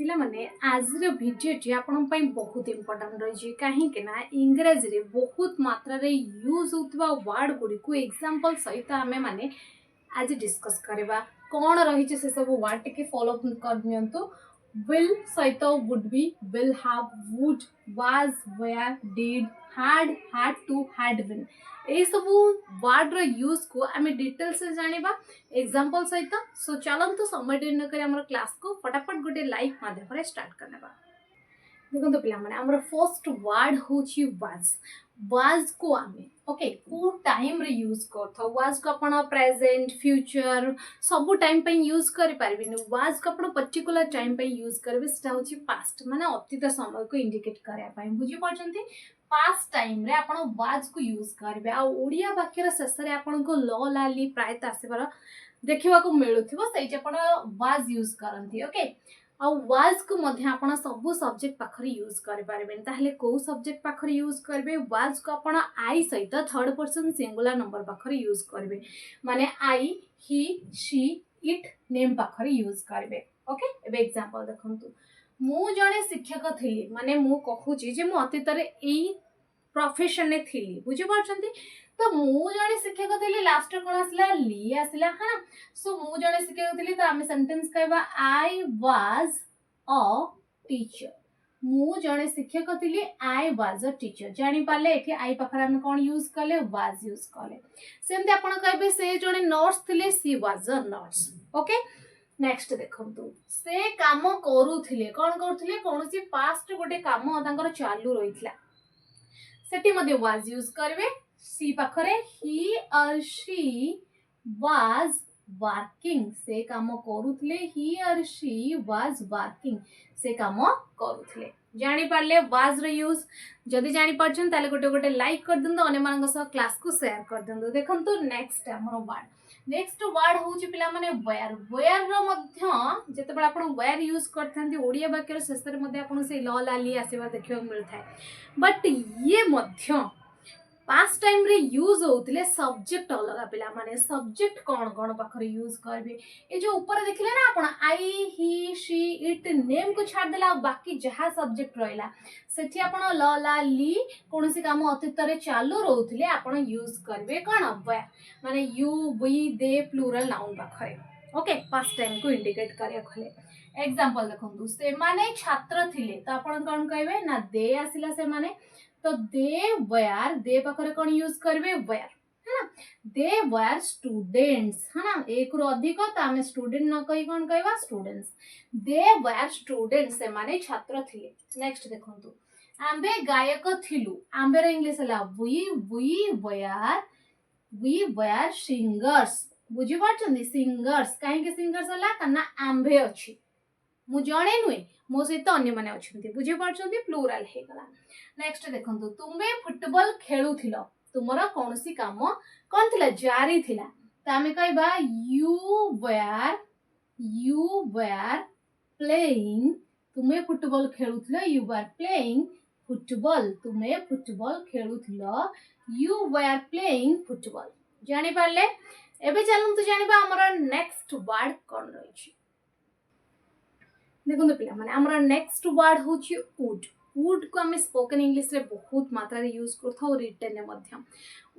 पिलामाने आजर भिडियोटी आपण पई बहुत इंपोर्टेंट रही कहीं इंग्राजी रे बहुत मात्रा रे यूज होता वर्ड गुड़ी को एग्जांपल सहित आमे माने आज डिस्कस करबा कौन रही से सब वर्ड टिके फॉलो कर will सहित would be will have would was were did had to had been ए सब वर्ड रो यूज को आम डिटेल से जानिबा एग्जांपल सहित सो चलंतु समय न करी हमर क्लास को फटाफट गोटे लाइक माध्यम स्टार्ट करनेबा देखो पिला माने हमर फर्स्ट वर्ड होची वाज को आमे ओके को टाइम रे यूज करथो वाज को अपन प्रेजेंट फ्यूचर सब टाइम पे यूज करि परबिनी वाज को अपन पर्टिकुलर टाइम पे यूज करबे सेटा होची पास्ट माने अतीत समय को इंडिकेट करया पई बुझी पछंती पास्ट टाइम रे अपन वाज को यूज करबे आ ओडिया वाक्य रे शेष रे अपन को ल लाली प्रायत आसेबार देखिबा को मिलुथिबो सेइ जे अपन वाज यूज करंती ओके आ वाज को मध्य आपण सब सब्जेक्ट पाखरे यूज करि पारबेन ताहले को सब्जेक्ट पाखरे यूज करबे वाज को आपण आई सहित थर्ड पर्सन सिंगुलर नंबर पाखरे यूज करबे माने आई ही शी इट नेम पाखरे यूज करबे ओके एबे एग्जांपल देखंतु मु जणे शिक्षक थिली माने मु कहूची जे मु अतीत रे एई प्रोफेशन ने थिली बुझि पाछंती तो मु जणे शिक्षक थिली लास्ट कोन आसला ली आसला हां सो मु जणे शिक्षक थिली तो आमे सेंटेंस कहबा आई वाज अ टीचर मु जणे शिक्षक थिली आई वाज अ टीचर जानि पाले एठी आई पाखरा हम कोन यूज करले वाज यूज करले सेमते आपण कहबे से जणे नर्स थिले she was a nurse okay next देखंतु से काम करूथिले कोन करूथिले कोनसी पास्ट गोटे काम तांकर चालू रहितला सेठी मध्ये वाज यूज करबे सी पाखरे ही और शी वाज वर्किंग से काम करूथिले ही और शी वाज वर्किंग से काम करूथिले जानि पारले वाज रे यूज जदी जानि परछन ताले गोटे गोटे लाइक कर दंदो अने मानक सह क्लास को शेयर कर दंदो देखंतु नेक्स्ट हमरो नेक्स्ट वर्ड होची पिला माने वेयर रो मध्य जेतेबेला आपण वेयर यूज करथांती ओडिया वाक्य रो शेष रे मध्य आपण से ल लाली आसीबा देखियो मिलथाय बट ये मध्य पास्ट टाइम रे यूज होतिले सब्जेक्ट अलग पिला माने सब्जेक्ट कोन कोन पाखरे यूज करबे ए जो ऊपर देखले ना आपण आई ही शी इट नेम को छाड़ देला बाकी जहा सब्जेक्ट रहला सेठी आपण ल ला ली कोनसी काम अतीत रे चालू रहउतिले आपण यूज करबे कोन वेयर माने you we they plural noun पाखरे ओके पास्ट टाइम को इंडिकेट करे खले एग्जांपल देखंतु से माने छात्र थिले तो आपण कोन कहबे ना दे आसिला से माने तो दे वेयर दे पाखरे कोन यूज करबे वेयर है ना दे वेयर स्टूडेंट्स है ना एक रो अधिक तो हमें स्टूडेंट न कहि कोन कहबा स्टूडेंट्स दे वेयर स्टूडेंट्स से माने छात्र थिले नेक्स्ट देखंतु आंबे गायक थिलु आंबे रे इंग्लिश हला वी वेयर सिंगर्स बुझी पाछन सिंगर्स काहे के सिंगर्स हला कना आंबे अछि मु जणे नुए मो सहित अन्य माने अछंती बुझी पाछंती प्लूरल हे गला नेक्स्ट देखंतु तुमे फुटबॉल खेलुथिलो तुमरा कोनसी काम कोन थिला जारी थिला त हमें कहबा यू वेयर प्लेइंग तुमे फुटबॉल खेलुथिलो यू वर प्लेइंग फुटबॉल तुमे फुटबॉल खेलुथिलो यू वेयर प्लेइंग फुटबॉल जानि पारले एबे चलंतु जानिबा हमरा नेक्स्ट वर्ड कोन रहिछि देखो पिला माने हमरा नेक्स्ट वर्ड होची वुड को हमें स्पोकन इंग्लिश रे बहुत मात्रा रे यूज करथौ रिटन ने मध्यम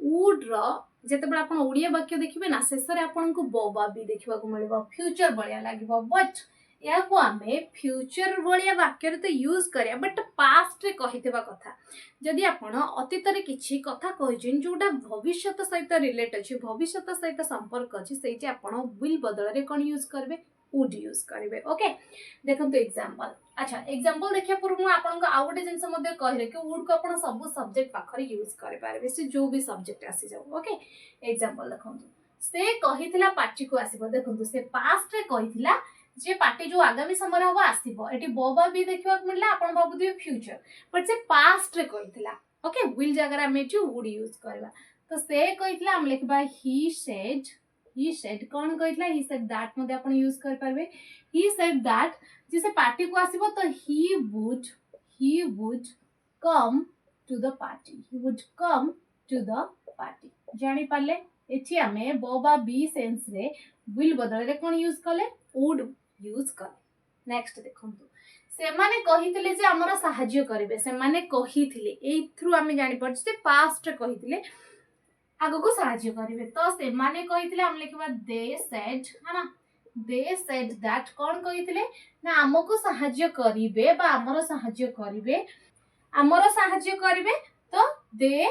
वुड रो जेतेबेला आपण ओडिया वाक्य देखिबे ना शेष रे आपण को बबा भी देखिबा को मिलबो फ्यूचर बळिया लागिबो बट या को हमें फ्यूचर बळिया वाक्य रे तो यूज करिया बट पास्ट रे कहितबा कथा जदि आपण अतीत रे किछि कथा कहिजिन जोटा भविष्य सहित रिलेट अछि भविष्य सहित संपर्क अछि सेति आपण विल बदल रे कोन यूज करबे would यूज करिवे ओके देखंतु एग्जांपल अच्छा एग्जांपल देखिया पूर्व मु आपन को आउटे जिंस मध्ये कहले कि वुड को आपण सब सब्जेक्ट पाखरे यूज करि पारबे से जो भी सब्जेक्ट आसी जाऊ ओके एग्जांपल देखंतु से कहितला पार्टी को आसीबो देखंतु से पास्ट रे कहितला जे पार्टी जो आगामी समय हबो आसीबो एटी बोबा भी देखिबा मिलला आपण बाबुदी फ्यूचर बट से पास्ट रे कहितला ओके विल जगरा में जो वुड यूज करबा तो से कहितला हम लिखबा he said कौन कहितला he said that मध्ये आपण यूज कर परबे he said that जिसे पार्टी को आसीबो तो he would come to the party जानि पाले एठी हमें बबा बी सेंस रे विल बदल रे कोन यूज करले would यूज कर नेक्स्ट देखंतु सेमाने कहिथिले जे हमर सहाय्य करिवे सेमाने कहिथिले एथ्रु आमे जानि पड़छ जे पास्ट कहिथिले आगो को सहाय्य करिवे तो सेमाने कहिथिले हम लिखबा दे सेड है ना दे सेड दैट कोन कहिथिले ना हमको सहाय्य करिवे बा हमर सहाय्य करिवे तो दे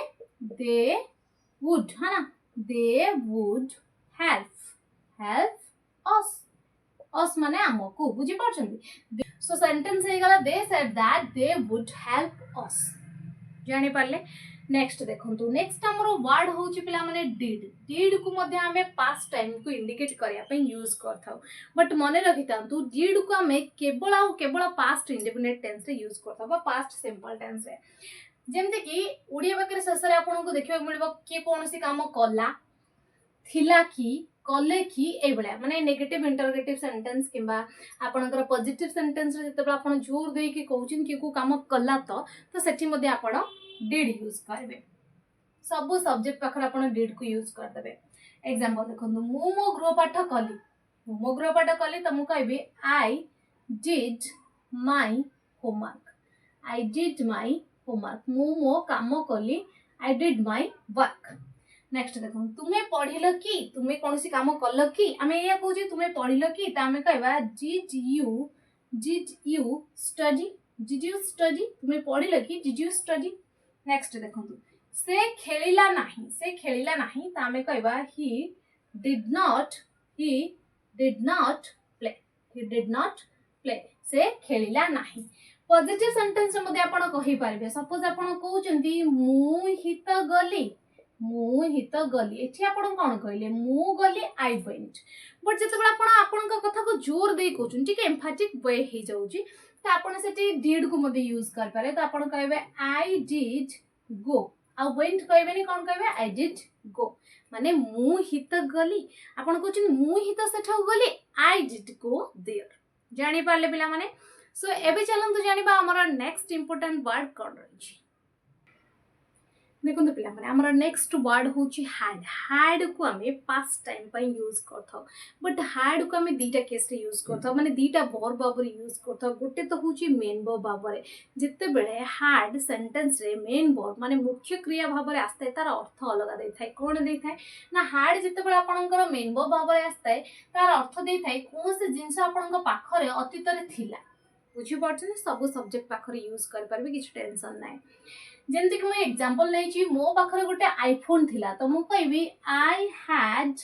वुड है ना दे वुड हेल्प अस माने हमको बुझी पाछंती सो सेंटेंस हे गला they said that they would help us जानि पारले नेक्स्ट देखंतु नेक्स्ट हमरो वर्ड होची पिला माने डिड को मध्ये हमें पास्ट टाइम को इंडिकेट करिया पे यूज करथाउ बट मने रखितांतु डिड को हमें केवल पास्ट इंडेफिनिट टेंस रे यूज करथाउ बा पास्ट सिंपल टेंस रे जेमते कि ओडिया वाक्य शेष रे आपन को देखिबा मिलबो के कोनसी काम कला थिला की कले की ए बळा माने नेगेटिव इंटरोगेटिव सेंटेंस किबा आपनकर पॉजिटिव सेंटेंस रे जतबे आपन जोर देई कि कहउचिन कि को काम कला तो सेठी मध्ये आपन डिड यूज करबे सब सब्जेक्ट पाखर आपन डिड को यूज कर देबे एग्जांपल देखंतु मु मो गृह पाठ कली त मु कहबे आई डिड माय होमवर्क मु मो काम कली I did my work next देखो तुम्हें पढ़िल कि तुम्हें कौन सी काम कल कि आमे या कहूजे तुम्हें पढ़िल कि त आमे कहबा डिड यू स्टडी तुम्हें पढ़िल कि डिड यू स्टडी नेक्स्ट देखो से खेलिला नाही त आमे कहबा ही डिड नॉट प्ले से खेलिला नाही पॉजिटिव सेंटेंस मध्ये आपण कहि पारबे सपोज आपण कहउचंती मु हित गली एठी आपण कोन कहले मु गली आई वेंट बट जतबे आपण कथा को जोर दे कहउचन ठीक एम्फैटिक वे हे जाउची त आपण सेठी डिड को मध्ये यूज कर पारे त आपण कहबे I did go uh went कहबेनी कोन कहबे आई डिड गो माने मु हित गली आपण कहउचन मु हित सेठा गली आई डिड गो देयर जानि पारले पिला माने सो एबे चलंतु जानिबा हमर नेक्स्ट इंपोर्टेंट वर्ड कोन रही देखो पिला माने हमर नेक्स्ट वर्ड होची हैड को हमें पास्ट टाइम पर यूज करथौ बट हैड को हमें दीटा केस रे यूज करथौ माने दीटा वर्ब बाबर यूज करथौ गोटे तो होची मेन वर्ब बाबर जत्ते बेले हैड सेंटेंस रे मेन वर्ब माने मुख्य क्रिया बाबर आस्ते तार अर्थ अलग दै थाय कोन दै थाय ना हैड जत्ते बेले आपनकर मेन वर्ब बाबर आस्ते तार अर्थ दै थाय कोन से जिंस आपनक पाखरे अतीत रे थिला बुझी पड़छन सब सब्जेक्ट पाखरे यूज कर परबे किछ टेंशन नै जेमति कि मैं एग्जांपल नै छी मो पाखरे गोटे आईफोन थिला तो मु कहबी आई हैड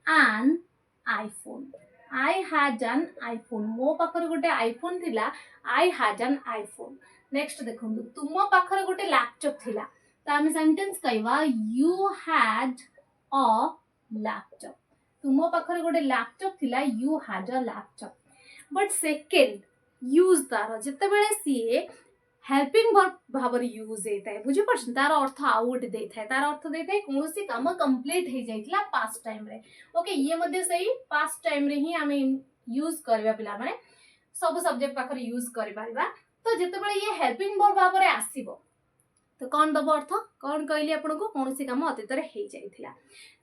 एन आईफोन मो पाखरे गोटे आईफोन थिला I had an iPhone next देखंतु तुम पाखरे गोटे लैपटॉप थिला त हम सेंटेंस कहबा यू हैड अ लैपटॉप तुम पाखरे गोटे लैपटॉप थिला you had a laptop but second use तार जते बेले सी हेल्पिंग वर्ब भाबर यूज होता है बुझी पड़छ तार अर्थ आउट दे थाए तार अर्थ दे थाए कोनोसी काम कंप्लीट हे जाइतला पास्ट टाइम रे ओके ये मध्ये सही पास्ट टाइम रे ही हमें यूज करबा पिला माने सब सब्जेक्ट पाखर यूज करि पारिबा तो जते बेले ये हेल्पिंग वर्ब भाबर आसीबो तो कौन दब अर्थ कौन कहली आपन को कोनोसी काम अतीत रे हे जाइतला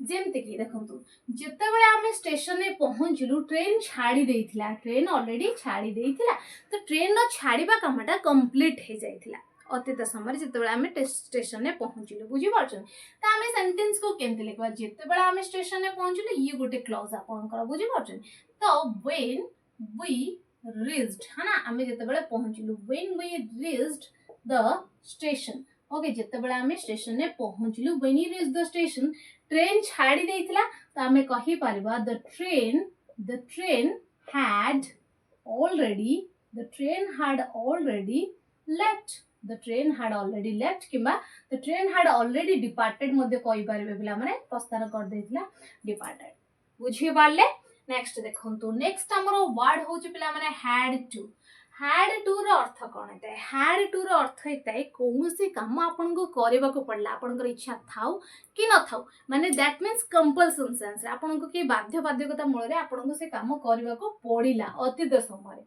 जेमते कि देखंतु जते बेले हम स्टेशन रे पहुंचलु ट्रेन छाड़ी देइथिला ट्रेन ऑलरेडी छाड़ी देइथिला तो ट्रेन रो छाड़ीबा कामटा कंप्लीट हे जाइथिला अतीत समय जते बेले हम स्टेशन रे पहुंचलु बुझी पाछन त हम सेंटेंस को केनते लिखबा जते बेले हम स्टेशन रे पहुंचलु ये गोटे क्लॉज आपन कर बुझी पाछन तो व्हेन वी रीच्ड है ना हम जते बेले पहुंचलु when we reached the station okay जते बेले हम स्टेशन ने पहुंचलु when you reach the station train छाड़ी देइथिला त हमें कहि परबा the train had already left किबा the train had already departed मध्ये कहि परबे बिला माने प्रस्थान कर देइथिला डिपार्टेड बुझी पारले नेक्स्ट देखंतु नेक्स्ट हमरो वर्ड होची पिला माने had to रो अर्थ कोन हेतै had to रो अर्थ हेतै कोनोसी काम आपन को करबा को पड़ला आपन इच्छा थाउ कि न थाउ माने दैट मींस कंपल्सन सेंस आपन को के बाध्यता मूल रे आपन को से काम करबा को पड़िला अतीत समय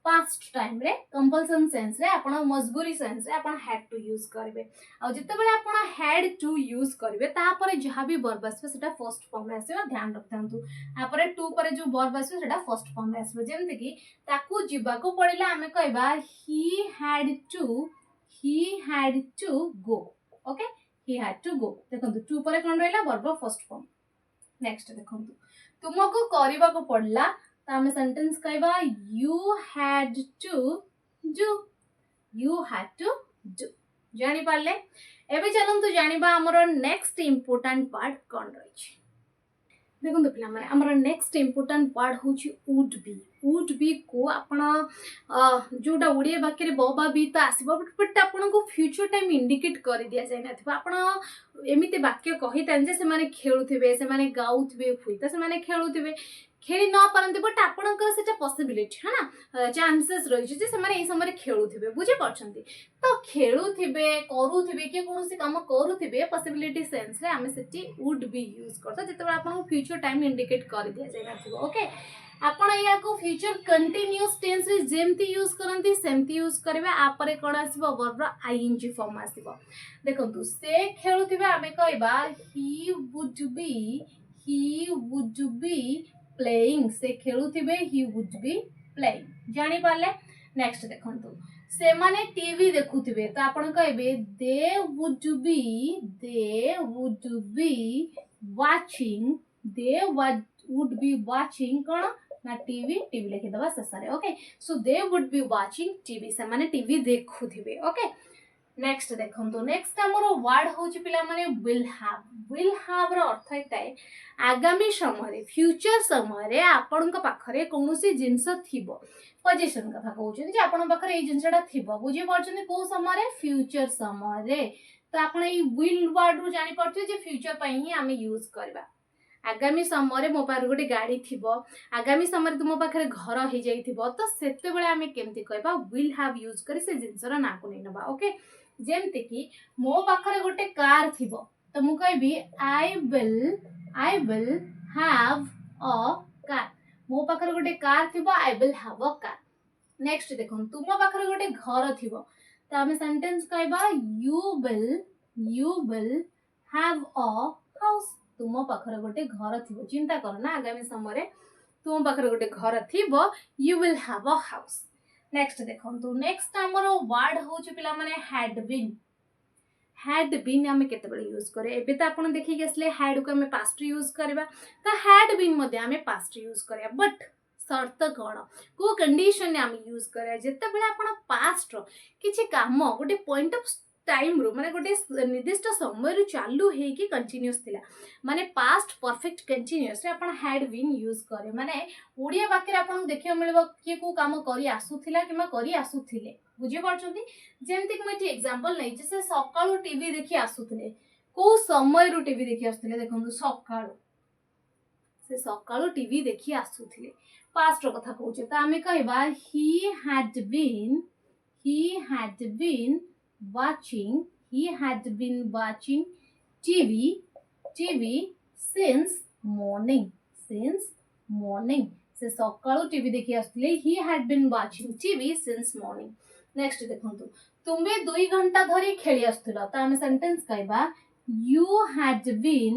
पास्ट टाइम रे कंपल्सन सेंस रे आपण मजबूरी सेंस रे आपण हैड टू यूज करबे आ जते बेले आपण हैड टू यूज करबे ता पर जहां भी वर्ब आसबे सेटा फर्स्ट फॉर्म रे आसीबो ध्यान रखथांतु आ पर टू पर जो वर्ब आसीबो सेटा फर्स्ट फॉर्म रे आसीबो जेमते कि ताकू जिबाको पड़िला हमें कहबा he had to go okay he had to go देखंतु टू पर कोन रहला वर्ब फर्स्ट फॉर्म नेक्स्ट देखंतु तुमको करबा को पड़ला तो हमें सेंटेंस कहबा you had to do जानि पाले एबे चलंतु जानिबा हमर नेक्स्ट इंपोर्टेंट पार्ट कोन रही देखो पिला माने हमर नेक्स्ट इंपोर्टेंट पार्ट होची वुड बी को आपण जोटा ओडिया वाक्य रे बबा बी तो आसीबो बट आपण को फ्यूचर टाइम इंडिकेट कर दिया जाय नथिबा आपण एमिते वाक्य कहितान जे से माने खेलुथिबे से माने गाउथिबे हुइता से माने खेलुथिबे खेली न पारंती बट आपणकर सेटा पॉसिबिलिटी है ना चांसेस रही जे से माने ए समय खेलुथिबे बुझी परछंती तो खेलुथिबे करूथिबे के कोनोसी काम करूथिबे पॉसिबिलिटी सेंस रे हमें सेटी वुड बी यूज करता जेते आपण फ्यूचर टाइम इंडिकेट कर दिया जाय नथिबो ओके आपण या को फ्यूचर कंटीन्यूअस टेंस रे जेमती यूज करंती सेमती यूज करबे आपरे कोन आसीबो वर्ब रो आईएनजी फॉर्म आसीबो देखंतु से खेलुथिबे हमें कहबा ही वुड बी प्लेइंग से खेलुथिबे ही वुड बी प्लेइंग जानि पाले नेक्स्ट देखंतु से माने टीवी देखुथिबे तो आपण कहबे दे वुड बी वाचिंग कोन ना टीवी लिखि दबा ससारे okay so they would be watching TV से माने टीवी देखुथिबे ओके नेक्स्ट देखंतु नेक्स्ट हमर वर्ड होची पिला माने विल हैव रो अर्थ है आगामी समय रे फ्यूचर समय रे आपन का पाखरे कोनोसी जिंस थिबो पोजीशन कथा कहउछन जे आपन पाखरे ए जिंसटा थिबो बुझी परछन को समय रे फ्यूचर समय रे तो आपन ए विल वर्ड रो जानि परछे जे फ्यूचर पई ही हम यूज करबा आगामी समय रे मो पार गोटे गाड़ी थिबो आगामी समय तुम पाखरे घर हो जाइथिबो तो सेते बेले हमें केमती कहबा विल हैव यूज करी से जिंसरा ना को नै नबा ओके जेमते कि मो पाखरे गोटे कार थिबो तो मु कहबी I will have a car मो पाखरे गोटे कार थिबो I will have a car next देखो तुम पाखरे गोटे घर थिबो तो हमें सेंटेंस कहबा you will have a house तुम पाखरे गोटे घर थिबो चिंता कर ना आगामी समय रे तुम पाखरे गोटे घर थिबो you will have a house next देखंतु नेक्स्ट हमर वर्ड होची पिला माने हैड बीन हमें केते बेले यूज करे एबे त आपण देखि गेसले हैड को हमें पास्ट यूज करबा त हैड बीन मध्ये हमें पास्ट यूज करया बट शर्त कोन को कंडीशन ने हम यूज करया जेते बेले आपण पास्ट रो किछि काम गोटे पॉइंट ऑफ टाइम रो माने गोटे निर्दिष्ट समय रो चालू हे कि कंटीन्यूअस थिला माने पास्ट परफेक्ट कंटीन्यूअस रे आपण हैड बीन यूज करे माने ओडिया वाक्य रे आपण देखियो मिलबो कि को काम करी आसुथिला किमा करी आसुथिले बुझी परछंती जेमति कि मैं एग्जांपल नै जे से सकाळो टीवी देखि आसुथिले को समय रो टीवी देखि आसुथिले देखंतु सकाळो से सकाळो टीवी देखि आसुथिले पास्ट रो कथा कहउचे त हमें कहबा he had been watching TV since morning से सकाळो टीवी देखि आसुथिले he had been watching TV since morning next देखंतु तुमे 2 घंटा धरि खेली आसुथिला त हमें सेंटेंस कहबा you had been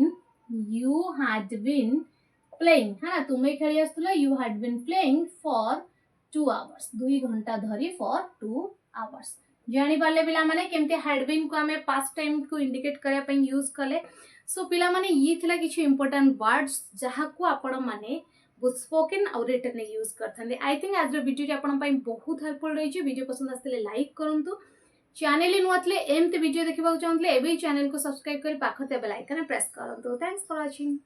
playing है ना तुमे खेली आसुथिला you had been playing for 2 hours 2 घंटा धरि for 2 hours जानि पाले पिला माने केमते हैड बीन को हमें पास्ट टाइम को इंडिकेट करया पई यूज कले सो पिला माने ये थिला किछि इंपोर्टेंट वर्ड्स जहा को आपण माने स्पोकन और रिटन यूज करथांदे आई थिंक आज वीडियो आपण पई बहुत हेल्पफुल रही वीडियो पसंद आसले लाइक करंतु चैनल नुआतले एमते वीडियो देखिबा चाहतले एबे चैनल को सब्सक्राइब करी पाखते बेल आइकन प्रेस करंतु थैंक्स फॉर वाचिंग।